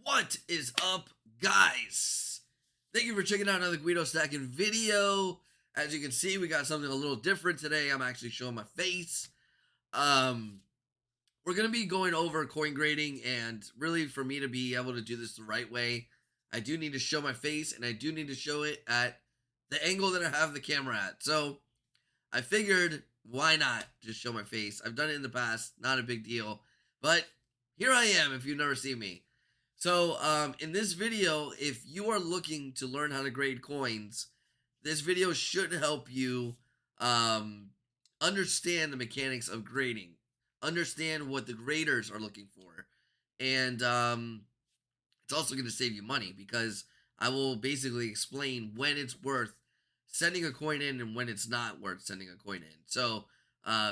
What is up, guys? Thank you for checking out another GuidoStackin video. As you can see, we got something a little different today. I'm actually showing my face. Um, we're gonna be going over coin grading, and really, for me to be able to do this the right way, I do need to show my face, and I do need to show it at the angle that I have the camera at. So I figured, why not just show my face? I've done it in the past, not a big deal, but here I am. If you've never seen me. So, in this video, if you are looking to learn how to grade coins, this video should help you understand the mechanics of grading, understand what the graders are looking for, and it's also going to save you money because I will basically explain when it's worth sending a coin in and when it's not worth sending a coin in. So,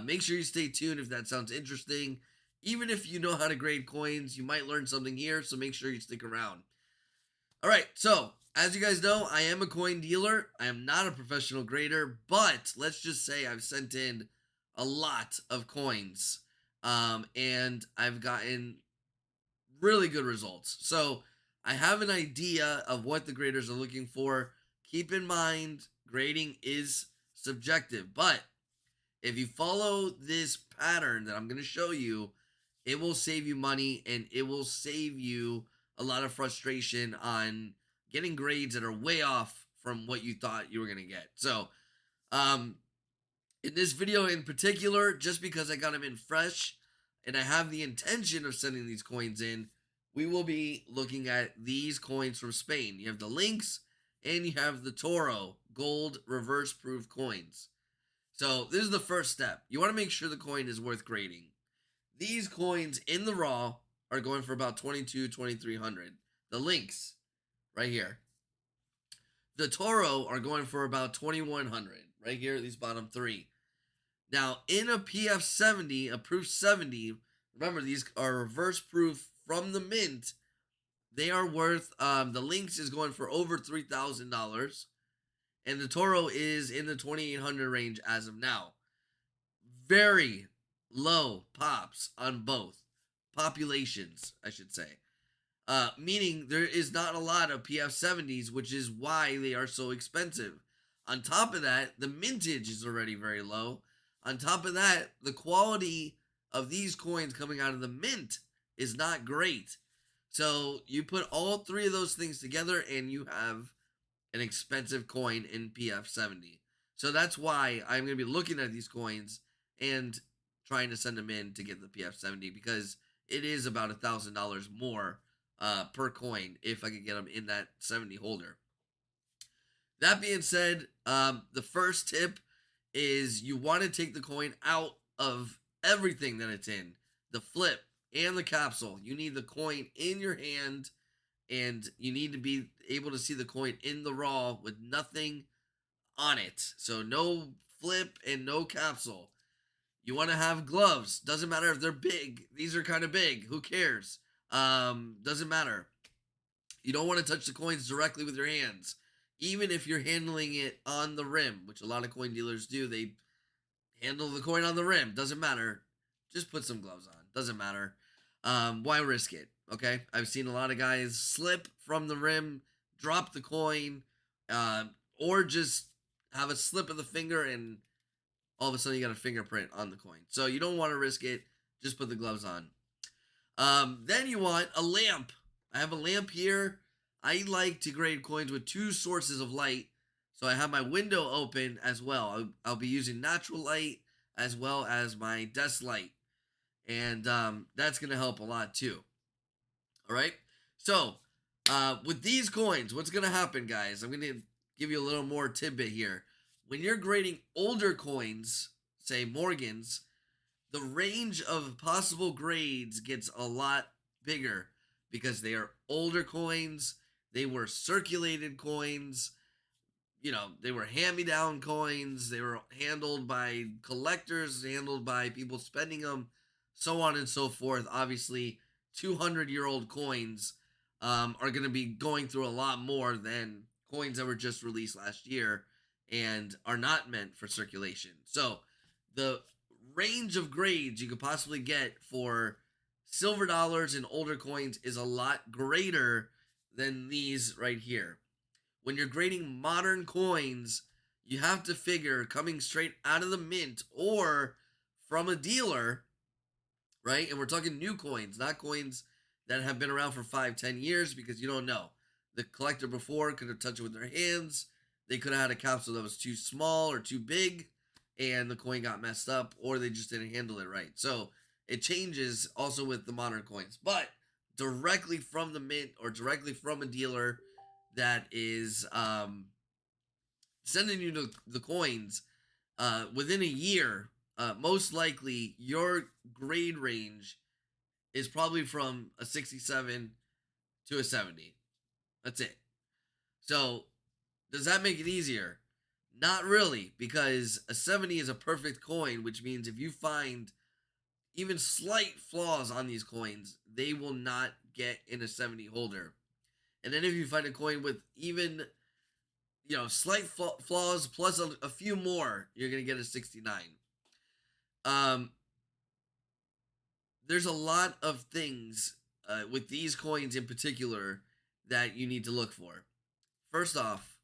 make sure you stay tuned if that sounds interesting. Even if you know how to grade coins, you might learn something here, so make sure you stick around. All right, so as you guys know, I am a coin dealer. I am not a professional grader, but let's just say I've sent in a lot of coins, and I've gotten really good results. So I have an idea of what the graders are looking for. Keep in mind, grading is subjective, but if you follow this pattern that I'm going to show you, it will save you money and it will save you a lot of frustration on getting grades that are way off from what you thought you were going to get. So, in this video in particular, just because I got them in fresh and I have the intention of sending these coins in, we will be looking at these coins from Spain. You have the Lynx and you have the Toro gold reverse proof coins. So this is the first step. You want to make sure the coin is worth grading. These coins in the raw are going for about 2300. The Lynx, right here. The Toro are going for about 2100, right here, these bottom three. Now, in a PF70, a proof 70, remember these are reverse proof from the mint. They are worth, the Lynx is going for over $3,000. And the Toro is in the 2800 range as of now. Very low pops on both populations, I should say. Meaning there is not a lot of PF70s, which is why they are so expensive. On top of that, the mintage is already very low. On top of that, the quality of these coins coming out of the mint is not great. So you put all three of those things together and you have an expensive coin in PF70. So that's why I'm going to be looking at these coins and trying to send them in to get the PF70 because it is about $1,000 more per coin if I could get them in that 70 holder. That being said, the first tip is you want to take the coin out of everything that it's in, the flip and the capsule. You need the coin in your hand, and you need to be able to see the coin in the raw with nothing on it. So no flip and no capsule. You want to have gloves. Doesn't matter if they're big. These are kind of big. Who cares? Doesn't matter. You don't want to touch the coins directly with your hands. Even if you're handling it on the rim, which a lot of coin dealers do. They handle the coin on the rim. Doesn't matter. Just put some gloves on. Doesn't matter. Why risk it? Okay, I've seen a lot of guys slip from the rim, drop the coin, or just have a slip of the finger and all of a sudden you got a fingerprint on the coin. So you don't want to risk it. Just put the gloves on. Then you want a lamp. I have a lamp here. I like to grade coins with two sources of light. So I have my window open as well. I'll be using natural light as well as my desk light. And that's going to help a lot too. All right. So with these coins, what's going to happen, guys? I'm going to give you a little more tidbit here. When you're grading older coins, say Morgans, the range of possible grades gets a lot bigger because they are older coins. They were circulated coins. You know, they were hand-me-down coins. They were handled by collectors, handled by people spending them, so on and so forth. Obviously, 200-year-old coins are going to be going through a lot more than coins that were just released last year and are not meant for circulation. So the range of grades you could possibly get for silver dollars and older coins is a lot greater than these right here. When you're grading modern coins, you have to figure coming straight out of the mint or from a dealer, right? And we're talking new coins, not coins that have been around for 5, 10 years, because you don't know. The collector before could have touched it with their hands. They could have had a capsule that was too small or too big, and the coin got messed up, or they just didn't handle it right. So it changes also with the modern coins. But directly from the mint or directly from a dealer that is sending you the coins within a year, most likely your grade range is probably from a 67 to a 70. That's it. So, does that make it easier? Not really, because a 70 is a perfect coin, which means if you find even slight flaws on these coins, they will not get in a 70 holder. And then if you find a coin with even slight flaws plus a few more, you're gonna get a 69. Um, there's a lot of things with these coins in particular that you need to look for. First off,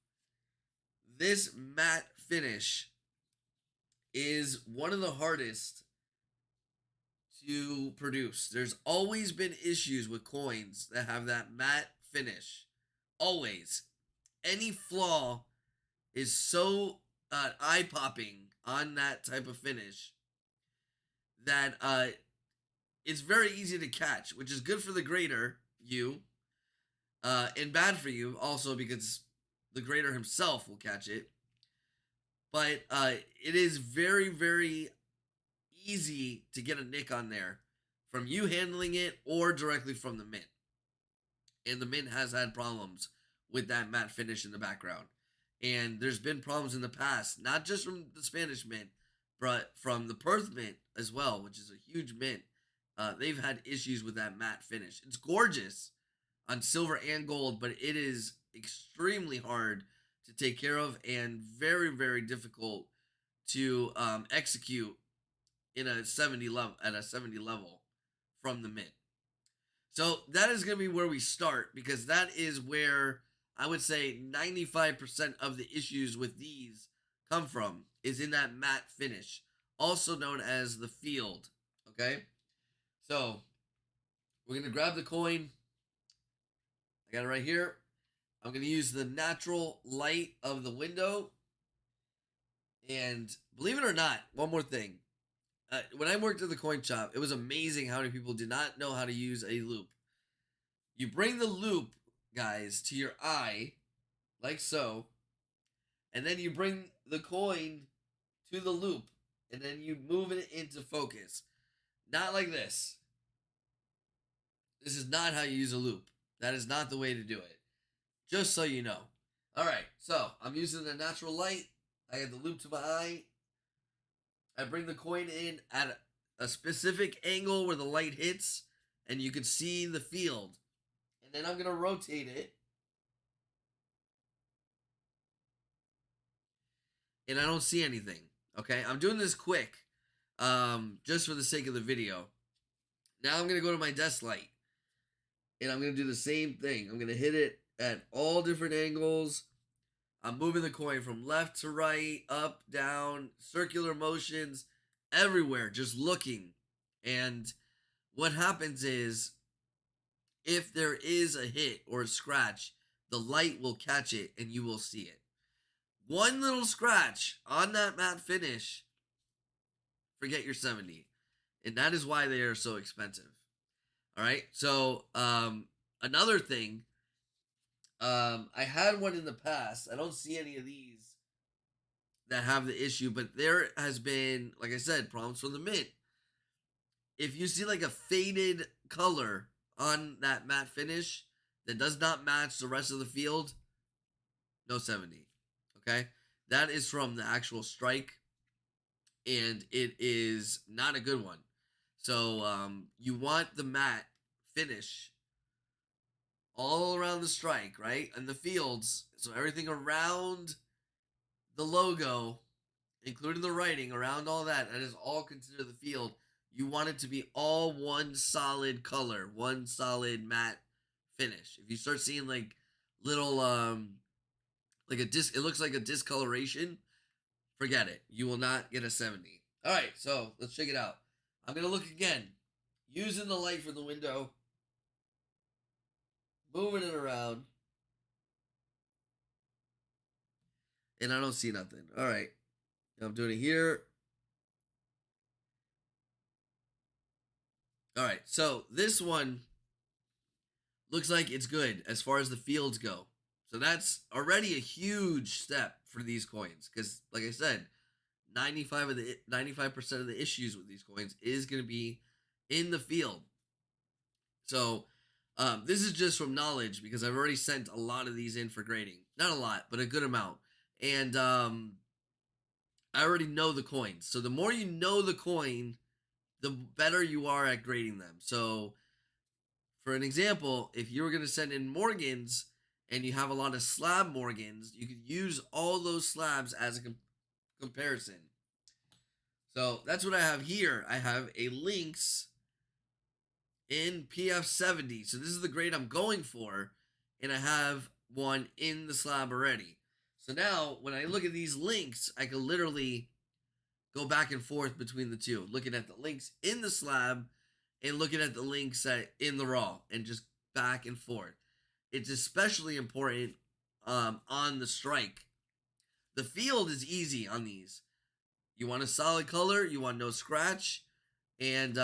this matte finish is one of the hardest to produce. There's always been issues with coins that have that matte finish. Always. Any flaw is so eye popping on that type of finish that it's very easy to catch, which is good for the grader, you, and bad for you also because the grader himself will catch it. But it is very, very easy to get a nick on there from you handling it or directly from the mint. And the mint has had problems with that matte finish in the background. And there's been problems in the past, not just from the Spanish mint, but from the Perth mint as well, which is a huge mint. They've had issues with that matte finish. It's gorgeous on silver and gold, but it is extremely hard to take care of and very, very difficult to execute in a 70 level at a 70 level from the mint. So that is going to be where we start, because that is where I would say 95% of the issues with these come from, is in that matte finish, also known as the field. Okay, so we're going to grab the coin. I got it right here. I'm going to use the natural light of the window. And believe it or not, one more thing. When I worked at the coin shop, it was amazing how many people did not know how to use a loop. You bring the loop, guys, to your eye, like so, and then you bring the coin to the loop, and then you move it into focus. Not like this. This is not how you use a loop. That is not the way to do it. Just so you know. Alright, so I'm using the natural light. I have the loop to my eye. I bring the coin in at a specific angle where the light hits, and you can see the field. And then I'm going to rotate it. And I don't see anything. Okay, I'm doing this quick, just for the sake of the video. Now I'm going to go to my desk light. And I'm going to do the same thing. I'm going to hit it at all different angles. I'm moving the coin from left to right, up, down, circular motions, everywhere, just looking. And what happens is, if there is a hit or a scratch, the light will catch it and you will see it. One little scratch on that matte finish, forget your 70. And that is why they are so expensive. All right. So, another thing, I had one in the past. I don't see any of these that have the issue, but there has been, like I said, problems from the mint. If you see like a faded color on that matte finish that does not match the rest of the field, no 70. Okay? That is from the actual strike, and it is not a good one. So you want the matte finish all around the strike, right? And the fields. So everything around the logo, including the writing, around all that, that is all considered the field. you want it to be all one solid color, one solid matte finish. If you start seeing like little like a it looks like a discoloration, forget it. You will not get a 70. All right, so let's check it out. I'm going to look again. Using the light from the window, moving it around, and I don't see nothing. All right. I'm doing it here. All right. So this one looks like it's good as far as the fields go. So that's already a huge step for these coins because, like I said, 95% of the issues with these coins is going to be in the field. So this is just from knowledge because I've already sent a lot of these in for grading. Not a lot, but a good amount. And I already know the coins. So the more you know the coin, the better you are at grading them. So for an example, if you were going to send in Morgans and you have a lot of slab Morgans, you could use all those slabs as a comparison. So that's what I have here. I have a Lynx in PF70. So this is the grade I'm going for. And I have one in the slab already. So now when I look at these Lynx, I can literally go back and forth between the two, looking at the Lynx in the slab and looking at the Lynx in the raw, and just back and forth. It's especially important on the strike. The field is easy on these. You want a solid color, you want no scratch, and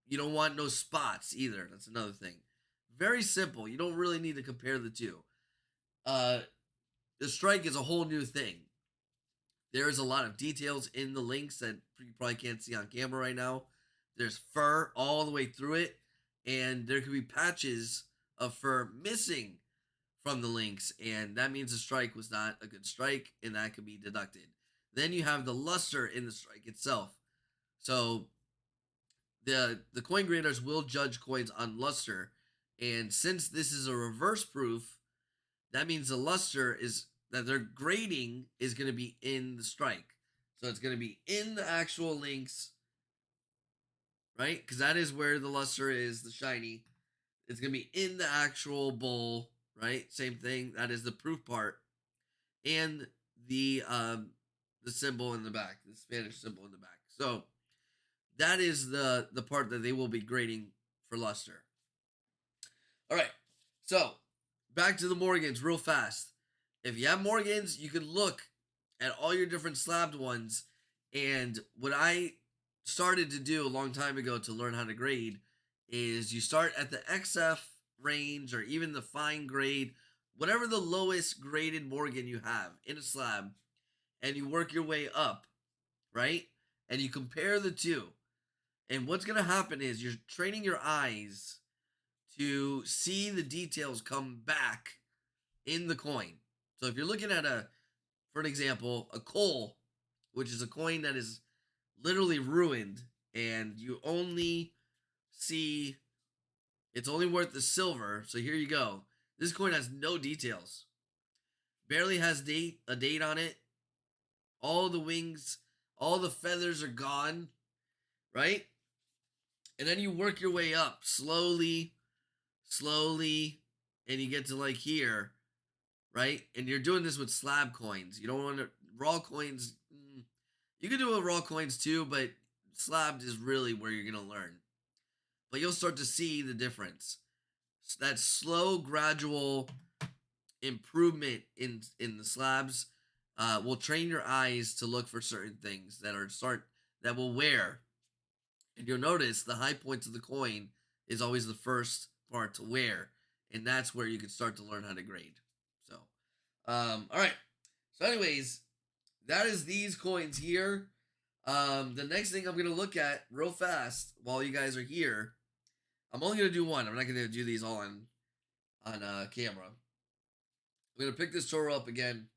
you don't want no spots either. That's another thing. Very simple. You don't really need to compare the two. The strike is a whole new thing. There's a lot of details in the Lynx that you probably can't see on camera right now. There's fur all the way through it, and there could be patches of fur missing from the Lynx, and that means the strike was not a good strike, and that could be deducted. Then you have the luster in the strike itself. So the coin graders will judge coins on luster, and since this is a reverse proof, that means the luster is that their grading is going to be in the strike. So it's going to be in the actual Lynx, right? Because that is where the luster is, the shiny. It's going to be in the actual bowl, right? Same thing. That is the proof part, and the symbol in the back, the Spanish symbol in the back. So that is the part that they will be grading for luster. All right. So back to the Morgans real fast. If you have Morgans, you can look at all your different slabbed ones. And what I started to do a long time ago to learn how to grade is you start at the XF range or even the fine grade, whatever the lowest graded Morgan you have in a slab, and you work your way up, right? And you compare the two. And what's going to happen is you're training your eyes to see the details come back in the coin. So if you're looking at for an example, a coal, which is a coin that is literally ruined, and you only see it's only worth the silver. So here you go. This coin has no details. Barely has a date on it. All the wings, all the feathers are gone, right? And then you work your way up slowly, and you get to like here, right? And you're doing this with slab coins. You don't want to raw coins. You can do it with raw coins too, but slabbed is really where you're gonna learn. But you'll start to see the difference. That slow, gradual improvement in the slabs will train your eyes to look for certain things that will wear. And you'll notice the high points of the coin is always the first part to wear, and that's where you can start to learn how to grade. So, all right. So, anyways, that is these coins here. The next thing I'm gonna look at real fast while you guys are here. I'm only gonna do one. I'm not gonna do these all on camera. I'm gonna pick this Toro up again.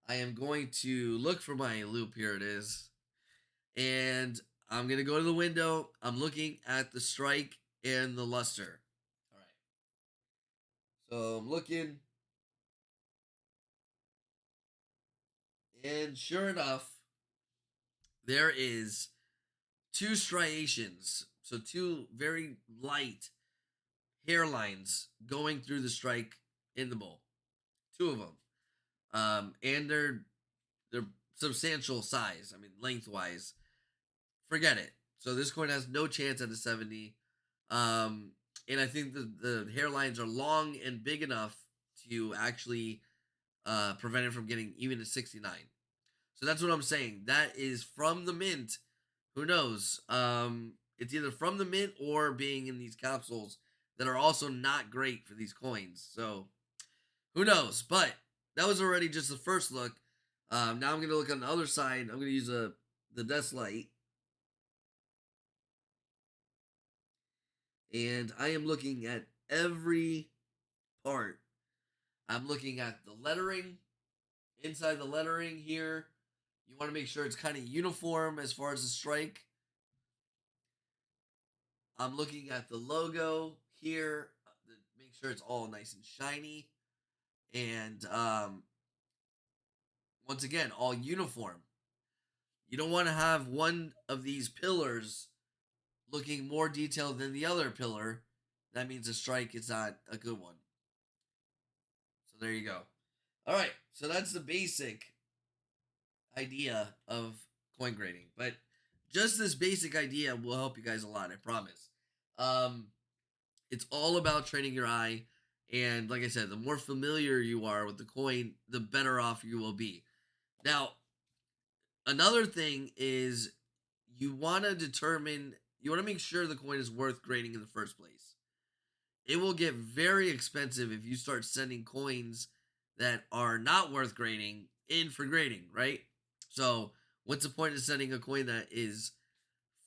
I am going to look for my loop. Here it is, and I'm gonna go to the window. I'm looking at the strike and the luster. All right. So I'm looking, and sure enough, there is two striations, so two very light hairlines going through the strike in the bowl. Two of them, and they're substantial size. I mean, lengthwise, forget it. So this coin has no chance at a 70. Um, and I think the hairlines are long and big enough to actually prevent it from getting even a 69. So that's what I'm saying. That is from the mint. Who knows? It's either from the mint or being in these capsules that are also not great for these coins. So who knows? But that was already just the first look. Now I'm going to look on the other side. I'm going to use the desk light. And I am looking at every part. I'm looking at the lettering, inside the lettering here. You want to make sure it's kind of uniform as far as the strike. I'm looking at the logo here, make sure it's all nice and shiny. And once again, all uniform. You don't want to have one of these pillars looking more detailed than the other pillar. That means the strike is not a good one. So there you go. All right, so that's the basic idea of coin grading. But just this basic idea will help you guys a lot, I promise. It's all about training your eye. And like I said, the more familiar you are with the coin, the better off you will be. Now, another thing is you want to make sure the coin is worth grading in the first place. It will get very expensive if you start sending coins that are not worth grading in for grading, right? So, what's the point of sending a coin that is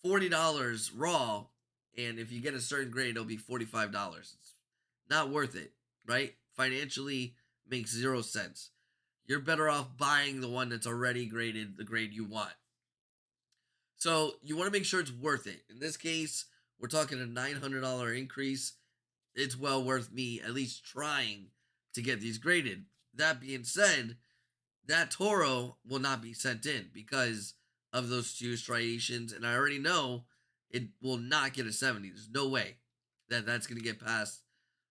$40 raw, and if you get a certain grade, it'll be $45? It's not worth it, right? Financially, makes 0 sense. You're better off buying the one that's already graded the grade you want. So you want to make sure it's worth it. In this case, we're talking a $900 increase. It's well worth me at least trying to get these graded. That being said, that Toro will not be sent in because of those two striations, and I already know it will not get a 70. There's no way that that's going to get past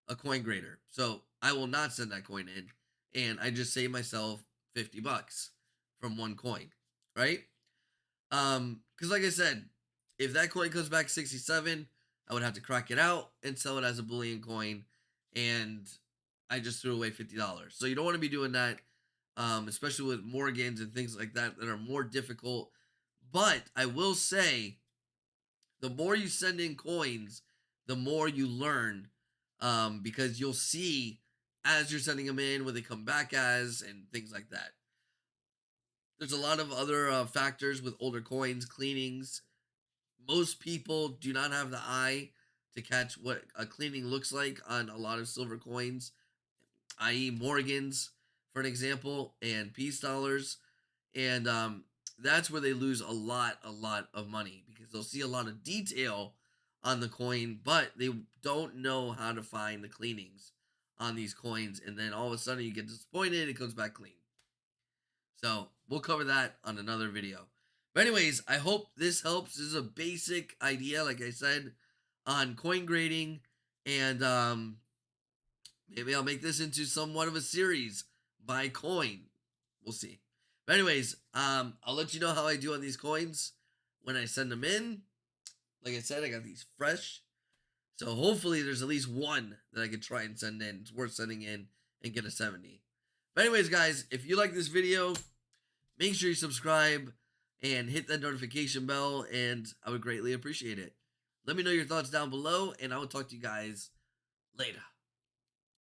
a coin grader. So I will not send that coin in, and I just save myself $50 from one coin, right? Because like I said, if that coin comes back 67, I would have to crack it out and sell it as a bullion coin, and I just threw away $50. So you don't want to be doing that, especially with Morgans and things like that that are more difficult. But I will say, the more you send in coins, the more you learn, because you'll see as you're sending them in what they come back as and things like that. There's a lot of other factors with older coins, cleanings. Most people do not have the eye to catch what a cleaning looks like on a lot of silver coins, i.e. Morgans, for an example, and peace dollars. And that's where they lose a lot of money, because they'll see a lot of detail on the coin, but they don't know how to find the cleanings on these coins. And then all of a sudden you get disappointed, it comes back clean. So we'll cover that on another video. But anyways, I hope this helps. This is a basic idea, like I said, on coin grading. And maybe I'll make this into somewhat of a series by coin. We'll see. But anyways, I'll let you know how I do on these coins when I send them in. Like I said, I got these fresh. So hopefully there's at least one that I could try and send in. It's worth sending in and get a 70. But anyways, guys, if you like this video, make sure you subscribe and hit that notification bell, and I would greatly appreciate it. Let me know your thoughts down below, and I will talk to you guys later.